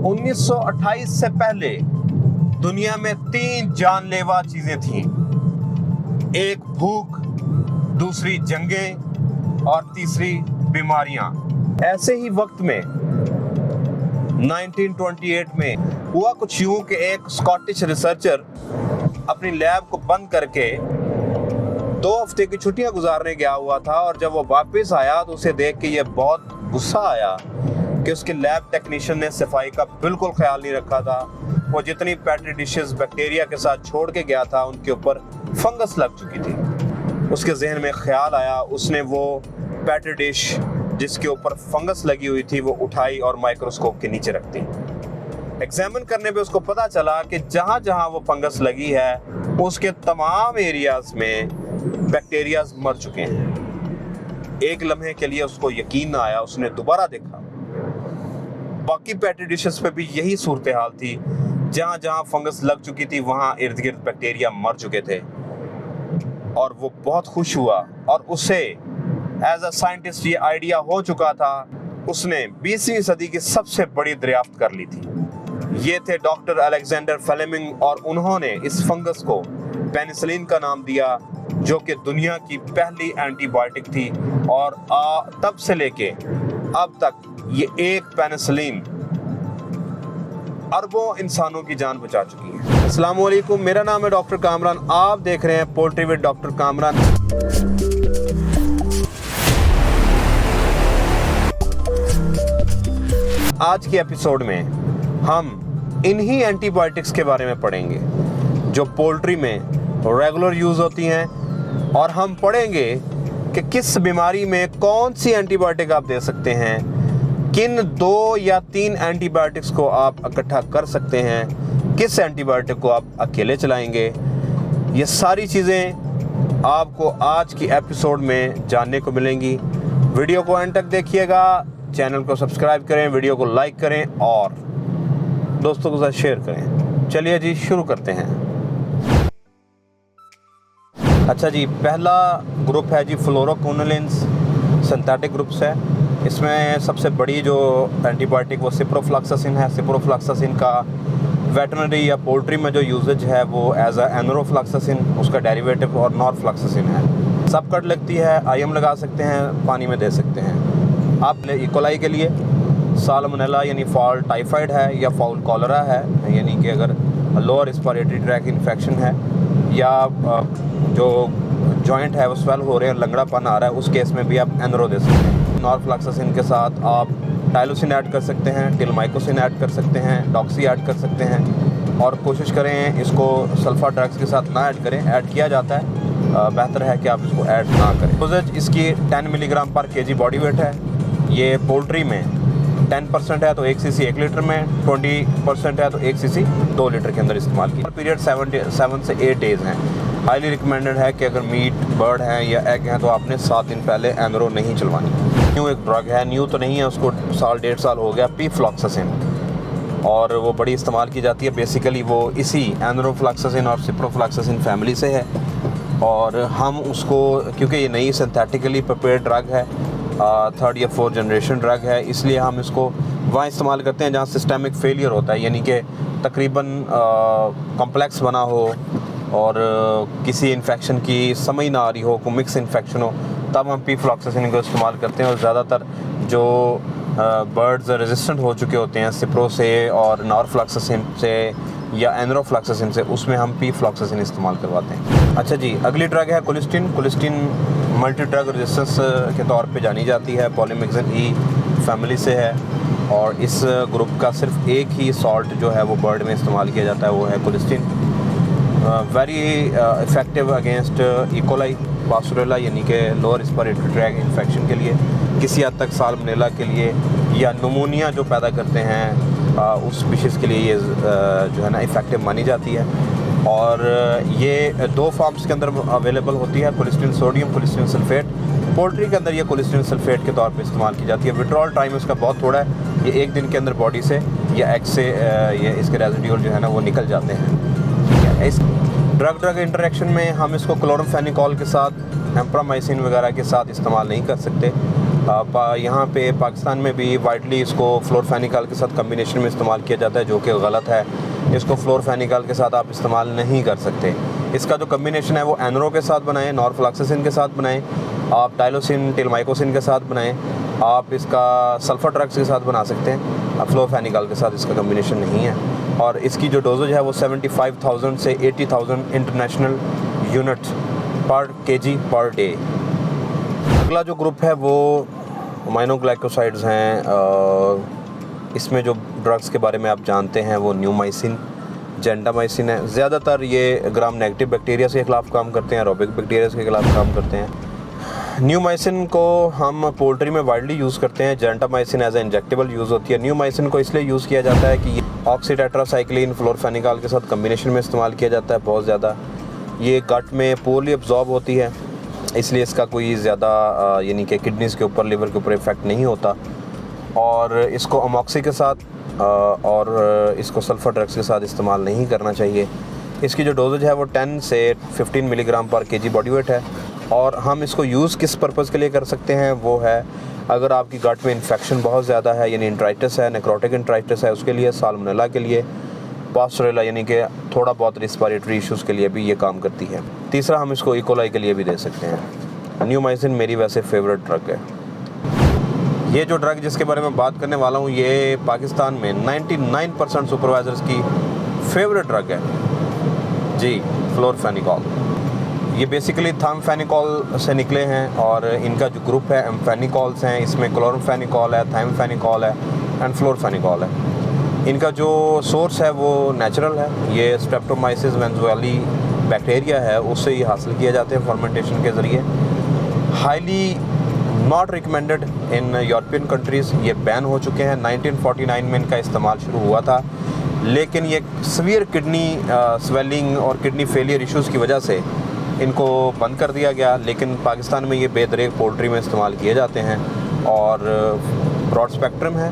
1928 से पहले दुनिया में 3 जानलेवा चीजें थीं। एक भूख, दूसरी जंगें और तीसरी बीमारियां। ऐसे ही वक्त में 1928 में हुआ कुछ यूं कि एक स्कॉटिश रिसर्चर अपनी लैब को बंद करके 2 हफ्ते की छुट्टियां गुजारने गया हुआ था, और जब वो वापस आया तो उसे देख के ये बहुत गुस्सा आया कि उसके लैब टेक्नीशियन ने सफाई का बिल्कुल ख्याल नहीं रखा था। वो जितनी पेट्री डिशेस बैक्टीरिया के साथ छोड़ के गया था उनके ऊपर फंगस लग चुकी थी। उसके जहन में ख्याल आया, उसने वो पेट्री डिश जिसके ऊपर फंगस लगी हुई थी वो उठाई और माइक्रोस्कोप के नीचे रख दी। एग्जामिन करने पे उसको पता चला कि जहाँ जहाँ वो फंगस लगी है उसके तमाम एरियाज में बैक्टीरियाज मर चुके हैं। एक लम्हे के लिए उसको यकीन ना आया, उसने दोबारा देखा, बाकी पेट्री डिशेस पे भी यही सूरत हाल थी। जहाँ जहाँ फंगस लग चुकी थी वहाँ इर्द गिर्द बैक्टीरिया मर चुके थे, और वो बहुत खुश हुआ। और उसे एज अ साइंटिस्ट ये आइडिया हो चुका था, उसने 20वीं सदी की सबसे बड़ी दरियाफ्त कर ली थी। ये थे डॉक्टर अलेक्जेंडर फ्लेमिंग, और उन्होंने इस फंगस को पेनिसिलिन का नाम दिया, जो कि दुनिया की पहली एंटीबायोटिक थी। और तब से लेके अब तक ये एक पेनिसिलिन अरबों इंसानों की जान बचा चुकी है। अस्सलाम वालेकुम, मेरा नाम है डॉक्टर कामरान। आप देख रहे हैं पोल्ट्री विद डॉक्टर कामरान। आज के एपिसोड में हम इन्हीं एंटीबायोटिक्स के बारे में पढ़ेंगे जो पोल्ट्री में रेगुलर यूज़ होती हैं, और हम पढ़ेंगे कि किस बीमारी में कौन सी एंटीबायोटिक आप दे सकते हैं, किन 2 या 3 एंटीबायोटिक्स को आप इकट्ठा कर सकते हैं, किस एंटीबायोटिक को आप अकेले चलाएंगे। ये सारी चीज़ें आपको आज की एपिसोड में जानने को मिलेंगी। वीडियो को एंड तक देखिएगा, चैनल को सब्सक्राइब करें, वीडियो को लाइक करें और दोस्तों के साथ शेयर करें। चलिए जी, शुरू करते हैं। अच्छा जी, पहला ग्रुप है जी फ्लोरोक्विनोलिन्स, सिंथेटिक ग्रुप्स है। इसमें सबसे बड़ी जो एंटीबायोटिक वो सिप्रोफ्लॉक्सासिन है। सिप्रोफ्लॉक्सासिन का वेटरनरी या पोल्ट्री में जो यूजेज है वो एज अ एनरोफ्लॉक्सासिन, उसका डेरिवेटिव, और नॉरफ्लॉक्सासिन है। सब कट लगती है, आईएम लगा सकते हैं, पानी में दे सकते हैं। आप इकोलाई के लिए साल्मोनेला यानी फॉल टाइफाइड है, या फाउल कॉलरा है, यानी कि अगर लोअर रेस्पिरेटरी ट्रैक इन्फेक्शन है, या जो जॉइंट है वो स्वेल हो रहे हैं, लंगड़ापन आ रहा है, उस केस में भी आप एनरो दे सकते हैं। नॉरफ्लॉक्सासिन के साथ आप टाइलोसिन ऐड कर सकते हैं, टिलमाइकोसिन ऐड कर सकते हैं, डॉक्सी ऐड कर सकते हैं, और कोशिश करें इसको सल्फा ड्रग्स के साथ ना ऐड करें। ऐड किया जाता है, बेहतर है कि आप इसको ऐड ना करें। डोजेज इसकी 10 मिलीग्राम पर केजी बॉडी वेट है। ये पोल्ट्री में 10% है तो 1 सीसी 1 लीटर में, 20% है तो 1 सीसी 2 लीटर के अंदर इस्तेमाल की। पीरियड 7 से 8 डेज़ हैं। हाईली रिकमेंडेड है कि अगर मीट, बर्ड हैं या एग हैं तो आपने 7 दिन पहले एनरो नहीं चलवानी। न्यू एक ड्रग है, न्यू तो नहीं है, उसको 1.5 साल हो गया, पीफ्लॉक्सासिन, और वो बड़ी इस्तेमाल की जाती है। बेसिकली वो इसी एनरोफ्लॉक्सासिन और सिप्रोफ्लॉक्सासिन फैमिली से है, और हम उसको, क्योंकि ये नई सिंथेटिकली प्रिपेयर्ड ड्रग है, 3rd या 4th जनरेशन ड्रग है, इसलिए हम इसको वहाँ इस्तेमाल करते हैं जहाँ सिस्टेमिक फेलियर होता है, यानी कि तकरीबन कॉम्प्लेक्स बना हो और किसी इन्फेक्शन की समझ ना आ रही हो, कोई मिक्स इन्फेक्शन हो, तब हम पीफ्लॉक्सासिन को इस्तेमाल करते हैं। और ज़्यादातर जो बर्ड्स रेजिस्टेंट हो चुके होते हैं सिप्रो से और नॉरफ्लॉक्सासिन से या एनरोफ्लॉक्सासिन से, उसमें हम पीफ्लॉक्सासिन इस्तेमाल करवाते हैं। अच्छा जी, अगली ड्रग है colistin. Colistin multi drug resistance के तौर पे जानी जाती है, पॉलीमिक्सिन ई फैमिली से है, और इस ग्रुप का सिर्फ एक ही सॉल्ट जो है वो बर्ड में इस्तेमाल किया जाता है, वो है colistin. Very effective against E coli, Pasteurella यानी कि लोअर रेस्पिरेटरी ट्रैक इन्फेक्शन के लिए, किसी हद तक साल्मोनेला के लिए, या निमोनिया जो पैदा करते हैं उस स्पीशीज़ के लिए ये जो है ना इफ़ेक्टिव मानी जाती है। और ये 2 फॉर्म्स के अंदर अवेलेबल होती है, colistin sodium, colistin sulphate. Poultry के अंदर ये कोलिस्टिन सल्फेट के तौर पे इस्तेमाल की जाती है। विड्रॉल टाइम इसका बहुत थोड़ा है, ये 1 दिन के अंदर बॉडी से या एग से ये इसके रेजिड्यूल जो है ना वो निकल जाते हैं। ठीक है, इस ड्रग इंटरेक्शन में हम इसको क्लोरोफेनिकॉल के साथ, एम्प्रामाइसिन वगैरह के साथ इस्तेमाल नहीं कर सकते। यहाँ पे पाकिस्तान में भी वाइडली इसको फ्लोरफेनिकॉल के साथ कम्बिनेशन में इस्तेमाल किया जाता है, जो कि गलत है। इसको फ्लोरफेनिकॉल के साथ आप इस्तेमाल नहीं कर सकते। इसका जो कम्बिनेशन है वो एनरो के साथ बनाएं, नॉरफ्लॉक्सासिन के साथ बनाएं, आप टाइलोसिन टिलमाइकोसिन के साथ बनाएं, आप इसका सल्फर ड्रग्स के साथ बना सकते हैं। फ्लोरफेनिकॉल के साथ इसका कम्बिनेशन नहीं है। और इसकी जो डोजेज है वो 75,000 से 80,000 इंटरनेशनल यूनिट पर केजी पर डे। अगला जो ग्रुप है वो अमाइनोग्लाइकोसाइड्स हैं। इसमें जो ड्रग्स के बारे में आप जानते हैं वो न्यूमाइसिन, जेंटामाइसिन है। ज़्यादातर ये ग्राम नेगेटिव बैक्टीरिया के ख़िलाफ़ काम करते हैं, एरोबिक बैक्टीरिया के ख़िलाफ़ काम करते हैं। न्यूमाइसिन को हम पोल्ट्री में वाइडली यूज़ करते हैं। Gentamicin as a injectable use होती है। न्यूमाइसिन को इसलिए यूज़ किया जाता है कि ये ऑक्सीटेट्रासाइक्लिन फ्लोरफेनिकॉल के साथ कम्बिनेशन में इस्तेमाल किया जाता है बहुत ज़्यादा। ये गट में पोरली अब्जॉर्ब होती है, इसलिए इसका कोई ज़्यादा यानी कि किडनीज़ के ऊपर, लिवर के ऊपर इफ़ेक्ट नहीं होता। और इसको अमॉक्सी के साथ और इसको सल्फर ड्रग्स के साथ इस्तेमाल नहीं करना चाहिए। इसकी जो डोजेज है वो 10 से 15 मिलीग्राम पर केजी बॉडी वेट है। और हम इसको यूज़ किस पर्पज़ के लिए कर सकते हैं वो है, अगर आपकी गट में इन्फेक्शन बहुत ज़्यादा है, यानी इंट्राइटिस है, नेक्रोटिक इंट्राइटिस है, उसके लिए, साल्मोनेला के लिए, पास्टोरेला यानी कि थोड़ा बहुत रिस्पायरेटरी इश्यूज़ के लिए भी ये काम करती है। तीसरा, हम इसको इकोलाई के लिए भी दे सकते हैं। न्यूमाइसिन मेरी वैसे फेवरेट ड्रग है। ये जो ड्रग जिसके बारे में बात करने वाला हूँ ये पाकिस्तान में 99% सुपरवाइज़र्स की फेवरेट ड्रग है जी, फ्लोरफेनिकॉल। ये बेसिकली थामफेनिकॉल से निकले हैं और इनका जो ग्रुप है एम्फेनिकॉल्स हैं। इसमें क्लोरफेनिकॉल है, थामफेनिकॉल है एंड फ्लोरफेनिकॉल है। इनका जो सोर्स है वो नेचुरल है। ये स्ट्रेप्टोमाइसिस वेनेजुएली बैक्टीरिया है, उससे ये हासिल किए जाते हैं फर्मेंटेशन के ज़रिए। Highly not recommended in European countries, ये बैन हो चुके हैं। 1949 में इनका इस्तेमाल शुरू हुआ था, लेकिन ये सीवियर किडनी स्वेलिंग और किडनी फेलियर इश्यूज़ की वजह से इनको बंद कर दिया गया। लेकिन पाकिस्तान में ये बेदरेक पोल्ट्री में इस्तेमाल किए जाते हैं और ब्रॉड स्पेक्ट्रम है।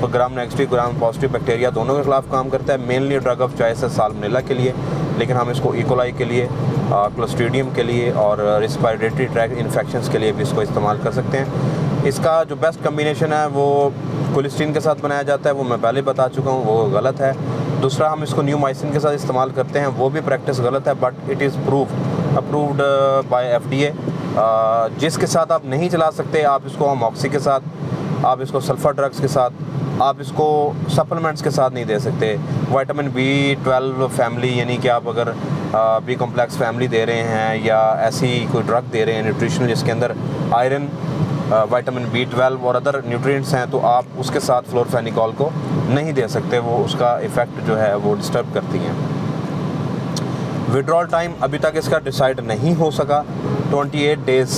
Gram negative gram positive bacteria दोनों के खिलाफ काम करता है। मेनली ड्रग ऑफ चॉइस है साल्मोनेला के लिए, लेकिन हम इसको इकोलाई के लिए, क्लोस्ट्रीडियम के लिए और रिस्पायरेटरी ट्रैक्ट इन्फेक्शंस के लिए भी इसको इस्तेमाल कर सकते हैं। इसका जो बेस्ट कम्बिनेशन है वो कोलिस्टीन के साथ बनाया जाता है, वो मैं पहले बता चुका हूँ, वो गलत है। दूसरा, हम इसको न्यूमाइसिन के साथ इस्तेमाल करते हैं, वो भी प्रैक्टिस गलत है, but it is approved by FDA। जिसके साथ आप नहीं चला सकते, आप इसको अमॉक्सी के साथ, आप इसको सल्फर ड्रग्स के साथ, आप इसको सप्लीमेंट्स के साथ नहीं दे सकते। विटामिन B12 फैमिली यानी कि आप अगर B कॉम्प्लेक्स फैमिली दे रहे हैं या ऐसी कोई ड्रग दे रहे हैं न्यूट्रिशनल जिसके अंदर आयरन, विटामिन B12 और अदर न्यूट्रिएंट्स हैं, तो आप उसके साथ फ्लोरफेनिकॉल को नहीं दे सकते। वो उसका इफ़ेक्ट जो है वो डिस्टर्ब करती हैं। विड्रॉल टाइम अभी तक इसका डिसाइड नहीं हो सका, 28 डेज़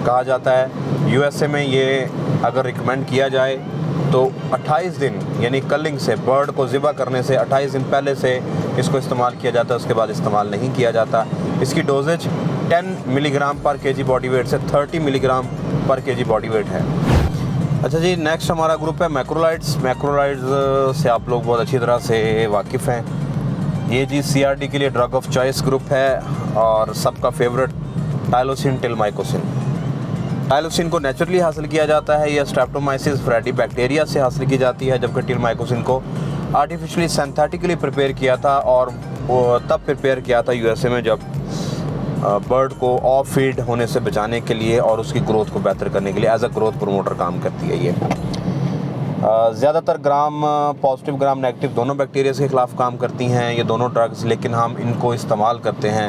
कहा जाता है। USA में ये अगर रिकमेंड किया जाए तो 28 दिन यानी कलिंग से, बर्ड को ज़िबा करने से 28 दिन पहले से इसको इस्तेमाल किया जाता है, उसके बाद इस्तेमाल नहीं किया जाता। इसकी डोजेज 10 मिलीग्राम पर केजी बॉडी वेट से 30 मिलीग्राम पर केजी बॉडी वेट है। अच्छा जी, नेक्स्ट हमारा ग्रुप है मैक्रोलाइड्स। मैक्रोलाइड्स से आप लोग बहुत अच्छी तरह से वाकिफ़ हैं। ये जी CRD के लिए ड्रग ऑफ चॉइस ग्रुप है और सबका फेवरेट टाइलोसिन टिलमाइकोसिन। टाइलोसिन को नेचुरली हासिल किया जाता है, यह स्ट्रेप्टोमाइसिस फ्रेडी बैक्टीरिया से हासिल की जाती है, जबकि टिलमाइकोसिन को आर्टिफिशियली सिंथेटिकली प्रिपेयर किया था और तब प्रिपेयर किया था USA में जब बर्ड को ऑफ फीड होने से बचाने के लिए और उसकी ग्रोथ को बेहतर करने के लिए एज अ ग्रोथ प्रमोटर काम करती है। ये ज़्यादातर ग्राम पॉजिटिव ग्राम नेगेटिव दोनों बैक्टीरिया के ख़िलाफ़ काम करती हैं ये दोनों ड्रग्स, लेकिन हम इनको इस्तेमाल करते हैं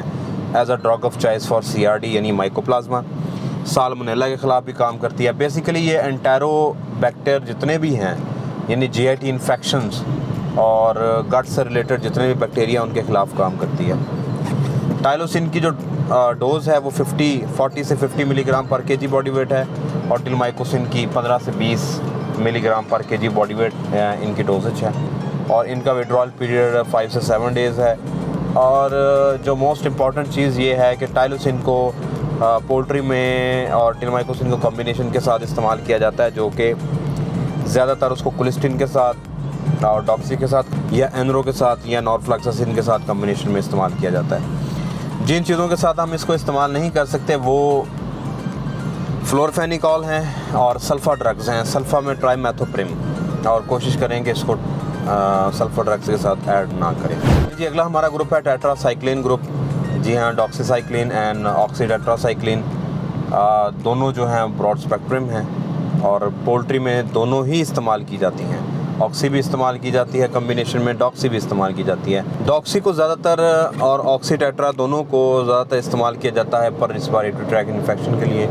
as a drug of choice for CRD यानी माइकोप्लाज्मा। साल्मोनेला के ख़िलाफ़ भी काम करती है। बेसिकली ये एंटेरोबैक्टर जितने भी हैं यानी GIT इन्फेक्शंस और गट से रिलेटेड जितने भी बैक्टीरिया उनके ख़िलाफ़ काम करती है। टाइलोसिन की जो डोज़ है वो 40 से 50 मिलीग्राम पर केजी बॉडी वेट है और टिलमाइकोसिन की 15 से 20 मिलीग्राम पर केजी बॉडी वेट इनकी डोजेज है और इनका विड्रॉल पीरियड 5 से 7 डेज़ है। और जो मोस्ट इम्पॉर्टेंट चीज़ ये है कि टाइलोसिन को पोल्ट्री में और टिलमाइकोसिन को कॉम्बिनेशन के साथ इस्तेमाल किया जाता है, जो कि ज़्यादातर उसको कोलिस्टीन के साथ और डॉक्सी के साथ या एनरो के साथ या नॉरफ्लॉक्सासिन के साथ कॉम्बिनेशन में इस्तेमाल किया जाता है। जिन चीज़ों के साथ हम इसको इस्तेमाल नहीं कर सकते वो फ्लोरफेनिकॉल हैं और सल्फा ड्रग्स हैं। सल्फा में ट्राइमेथोप्रिम, और कोशिश करेंगे इसको सल्फा ड्रग्स के साथ ऐड ना करें जी। अगला हमारा ग्रुप है टेट्रासाइक्लिन ग्रुप। जी हाँ, डॉक्सीसाइक्लिन एंड ऑक्सीटेट्रासाइक्लिन दोनों जो हैं ब्रॉड स्पेक्ट्रम हैं और पोल्ट्री में दोनों ही इस्तेमाल की जाती हैं। ऑक्सी भी इस्तेमाल की जाती है, कम्बिनेशन में डॉक्सी भी इस्तेमाल की जाती है। डॉक्सी को ज़्यादातर और ऑक्सीटेट्रा दोनों को ज़्यादातर इस्तेमाल किया जाता है अपर रिस्पायरेटरी ट्रैक इन्फेक्शन के लिए।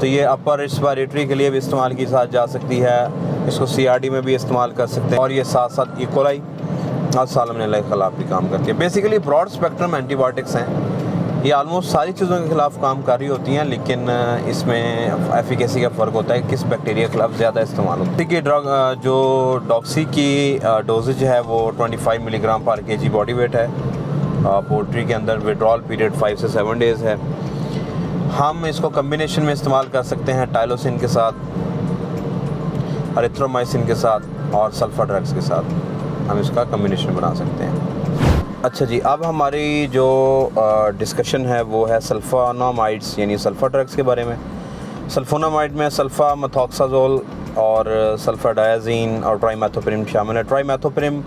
तो ये अपर रिस्पायरेटरी के लिए भी इस्तेमाल की जा सकती है, इसको CRD में भी इस्तेमाल कर सकते हैं, और ये साथ साथ इकोलाई और साल्मोनेला के ख़िलाफ़ भी काम करती है। बेसिकली ब्रॉड स्पेक्ट्रम एंटीबायोटिक्स हैं, ये ऑलमोस्ट सारी चीज़ों के ख़िलाफ़ काम कर रही होती हैं, लेकिन इसमें एफिकेसी का फ़र्क होता है कि किस बैक्टीरिया के खिलाफ ज़्यादा इस्तेमाल होता है। देखिए ड्रग जो डॉक्सी की डोजेज है वो 25 मिलीग्राम पर kg बॉडी वेट है। पोल्ट्री के अंदर विड्रॉल पीरियड 5 से 7 डेज़ है। हम इसको कम्बिनेशन में इस्तेमाल कर सकते हैं टाइलोसिन के साथ, एरिथ्रोमाइसिन के साथ और सल्फा ड्रग्स के साथ हम इसका कम्बिनेशन बना सकते हैं। अच्छा जी, अब हमारी जो डिस्कशन है वो है सल्फोनामाइड्स यानी सल्फा ड्रग्स के बारे में। सल्फोनामाइड में सल्फा मेथॉक्साजोल और सल्फा डायाजीन और ट्राइमेथोप्रिम शामिल है। Trimethoprim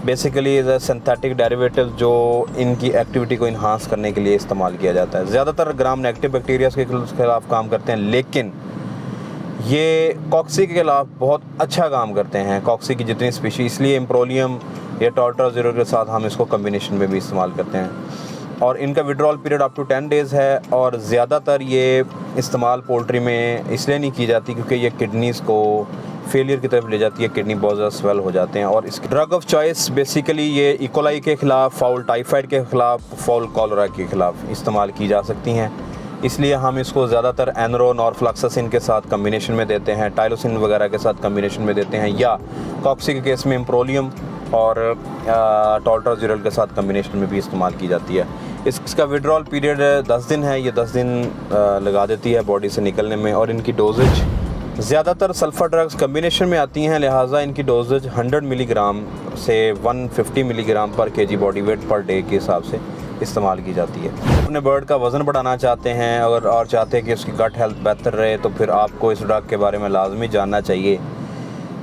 basically is a synthetic derivative जो इनकी एक्टिविटी को इन्हांस करने के लिए इस्तेमाल किया जाता है। ज़्यादातर ग्राम नेगेटिव बैक्टीरिया के खिलाफ काम करते हैं, लेकिन ये कॉक्सी के खिलाफ बहुत अच्छा काम करते हैं, कॉक्सी की जितनी स्पीशी। इसलिए इम्प्रोलियम या टॉल्ट्राज़ोल के साथ हम इसको कम्बिनेशन में भी इस्तेमाल करते हैं। और इनका withdrawal period up to 10 days है, और ज़्यादातर ये इस्तेमाल पोल्ट्री में इसलिए नहीं की जाती क्योंकि ये किडनीज़ को फेलियर की तरफ ले जाती है, किडनी बहुत ज़्यादा स्वेल हो जाते हैं। और इसकी ड्रग ऑफ चॉइस बेसिकली ये इकोलाई के ख़िलाफ़, फाउल टाइफाइड के ख़िलाफ़, फाउल कॉलरा के ख़िलाफ़ इस्तेमाल की जा सकती हैं। इसलिए हम इसको ज़्यादातर एनरो नॉरफ्लॉक्सासिन के साथ कम्बिनेशन में देते हैं, टाइलोसिन वगैरह के साथ कम्बिनेशन में देते हैं, या कॉक्सी के केस में इम्प्रोलियम और टॉल्ट्राज़ोल के साथ कम्बिनेशन में भी इस्तेमाल की जाती है। इसका विड्रॉल पीरियड 10 दिन है, ये 10 दिन लगा देती है बॉडी से निकलने में। और इनकी डोजेज ज़्यादातर सल्फ़ा ड्रग्स कम्बिनेशन में आती हैं, लिहाजा इनकी डोजेज 100 मिलीग्राम से 150 मिलीग्राम पर kg body weight per day के हिसाब से इस्तेमाल की जाती है। अपने बर्ड का वज़न बढ़ाना चाहते हैं और चाहते हैं कि उसकी गट हेल्थ बेहतर रहे, तो फिर आपको इस ड्रग के बारे में लाजमी जानना चाहिए।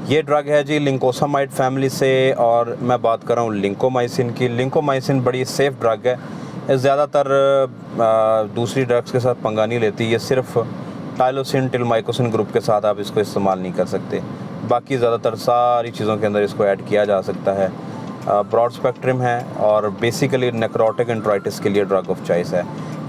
ये ड्रग है जी लिंकोसामाइड फैमिली से, और मैं बात कर रहा हूँ लिंकोमाइसिन की। लिंकोमाइसिन बड़ी सेफ़ ड्रग है, ज़्यादातर दूसरी ड्रग्स के साथ पंगा नहीं लेती। ये सिर्फ टाइलोसिन टिलमाइकोसिन ग्रुप के साथ आप इसको इस्तेमाल नहीं कर सकते, बाकी ज़्यादातर सारी चीज़ों के अंदर इसको ऐड किया जा सकता है। ब्रॉड स्पेक्ट्रम है और बेसिकली नेक्रोटिक एंट्राइटिस के लिए ड्रग ऑफ चॉइस है।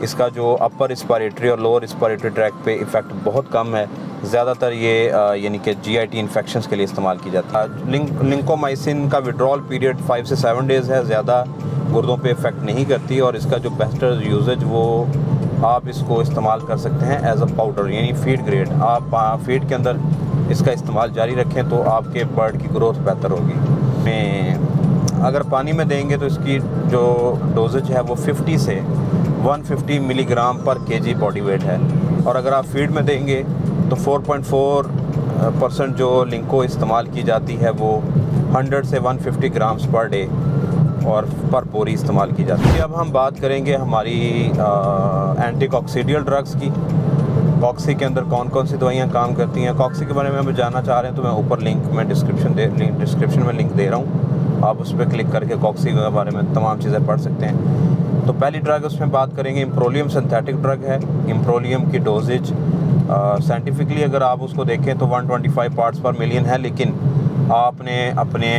इसका जो अपर रिस्पायरेटरी और लोअर रिस्पायरेटरी ट्रैक पे इफ़ेक्ट बहुत कम है। ज़्यादातर ये यानी कि GIT इन्फेक्शंस के लिए इस्तेमाल की जाता है। लिंकोमाइसिन का विड्रॉल पीरियड 5 से 7 डेज़ है, ज़्यादा गुर्दों पे इफ़ेक्ट नहीं करती। और इसका जो बेहतर यूजेज वो आप इसको इस्तेमाल कर सकते हैं एज अ पाउडर यानी फीड ग्रेड। आप फीड के अंदर इसका इस्तेमाल जारी रखें तो आपके बर्ड की ग्रोथ बेहतर होगी। अगर पानी में देंगे तो इसकी जो डोजेज है वो 50 से 150 मिलीग्राम पर kg बॉडी वेट है, और अगर आप फीड में देंगे तो 4.4% जो लिंको इस्तेमाल की जाती है वो 100 से 150 ग्राम्स पर डे और पर बोरी इस्तेमाल की जाती है। अब हम बात करेंगे हमारी एंटीकॉक्सीडियल ड्रग्स की। कॉक्सी के अंदर कौन कौन सी दवाइयाँ काम करती हैं, कॉक्सी के बारे में हम जानना चाह रहे हैं तो मैं ऊपर डिस्क्रिप्शन में लिंक दे रहा हूँ, आप उस पर क्लिक करके कॉक्सी के बारे में तमाम चीज़ें पढ़ सकते हैं। तो पहली ड्रग उसमें बात करेंगे इम्प्रोलियम सिंथेटिक ड्रग है। इम्प्रोलियम की डोजेज साइंटिफिकली अगर आप उसको देखें तो 125 पार्ट्स पर मिलियन है, लेकिन आपने अपने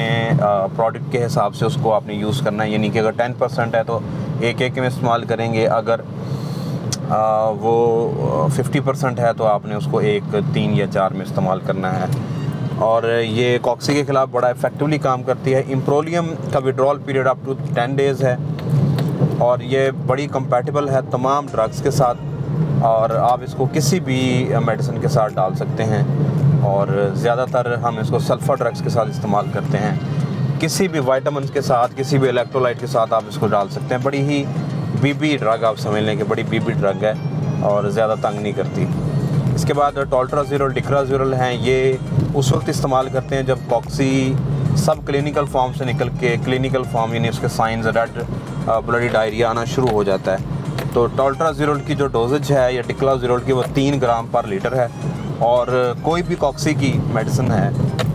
प्रोडक्ट के हिसाब से उसको आपने यूज़ करना है, यानी कि अगर 10% है तो एक में इस्तेमाल करेंगे, अगर वो 50% है तो आपने उसको 1, 3 या 4 में इस्तेमाल करना है। और ये कॉक्सी के ख़िलाफ़ बड़ा इफ़ेक्टिवली काम करती है। इम्प्रोलियम का withdrawal period up to 10 days है, और ये बड़ी कंपैटिबल है तमाम ड्रग्स के साथ, और आप इसको किसी भी मेडिसिन के साथ डाल सकते हैं। और ज़्यादातर हम इसको सल्फ़ा ड्रग्स के साथ इस्तेमाल करते हैं, किसी भी वाइटामिन के साथ, किसी भी इलेक्ट्रोलाइट के साथ आप इसको डाल सकते हैं। बड़ी ही बीबी ड्रग आप समझ लें कि बड़ी बीबी ड्रग है और ज़्यादा तंग नहीं करती। इसके बाद टॉल्ट्राज़ोल डिक्राज़ोल हैं, ये उस वक्त इस्तेमाल करते हैं जब कॉक्सी सब क्लिनिकल फॉर्म से निकल के क्लिनिकल फॉर्म यानी उसके साइंस रेड ब्लडी डायरिया आना शुरू हो जाता है, तो टोल्ट्राज़ोल की जो डोजेज है या डिक्लोज़ोल की वो 3 ग्राम पर लीटर है। और कोई भी कॉक्सी की मेडिसिन है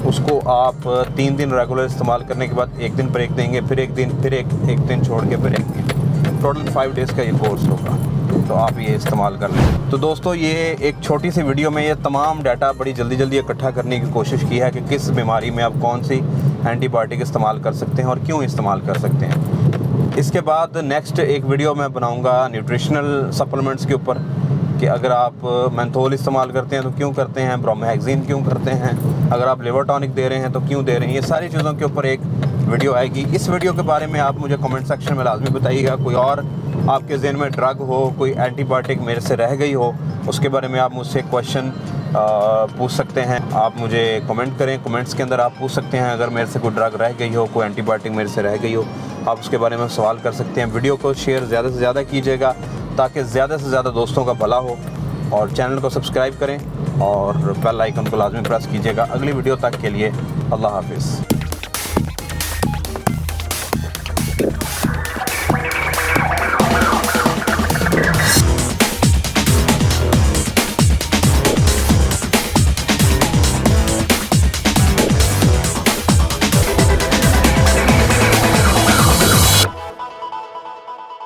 उसको आप 3 दिन रेगुलर इस्तेमाल करने के बाद एक दिन ब्रेक देंगे, फिर एक दिन, फिर एक दिन छोड़ के फिर एक दिन, टोटल 5 डेज़ का ये कोर्स होगा। तो आप ये इस्तेमाल कर लें। तो दोस्तों ये एक छोटी सी वीडियो में ये तमाम डाटा बड़ी जल्दी इकट्ठा करने की कोशिश की है कि किस बीमारी में आप कौन सी एंटीबायोटिक इस्तेमाल कर सकते हैं और क्यों इस्तेमाल कर सकते हैं। इसके बाद नेक्स्ट एक वीडियो मैं बनाऊंगा न्यूट्रिशनल सप्लीमेंट्स के ऊपर कि अगर आप मेंथोल इस्तेमाल करते हैं तो क्यों करते हैं, ब्रोमोहेक्सिन क्यों करते हैं, अगर आप लिवर टॉनिक दे रहे हैं तो क्यों दे रहे हैं। ये सारी चीज़ों के ऊपर एक वीडियो आएगी। इस वीडियो के बारे में आप मुझे कमेंट सेक्शन में लाजमी बताइएगा। कोई और आपके ज़हन में ड्रग हो, कोई एंटीबायोटिक मेरे से रह गई हो, उसके बारे में आप मुझसे क्वेश्चन पूछ सकते हैं। आप मुझे कमेंट करें, कमेंट्स के अंदर आप पूछ सकते हैं। अगर मेरे से कोई ड्रग रह गई हो, कोई एंटीबायोटिक मेरे से रह गई हो, आप उसके बारे में सवाल कर सकते हैं। वीडियो को शेयर ज़्यादा से ज़्यादा कीजिएगा ताकि ज़्यादा से ज़्यादा दोस्तों का भला हो। और चैनल को सब्सक्राइब करें और बेल आइकन को लाजमी प्रेस कीजिएगा। अगली वीडियो तक के लिए अल्लाह हाफिज़।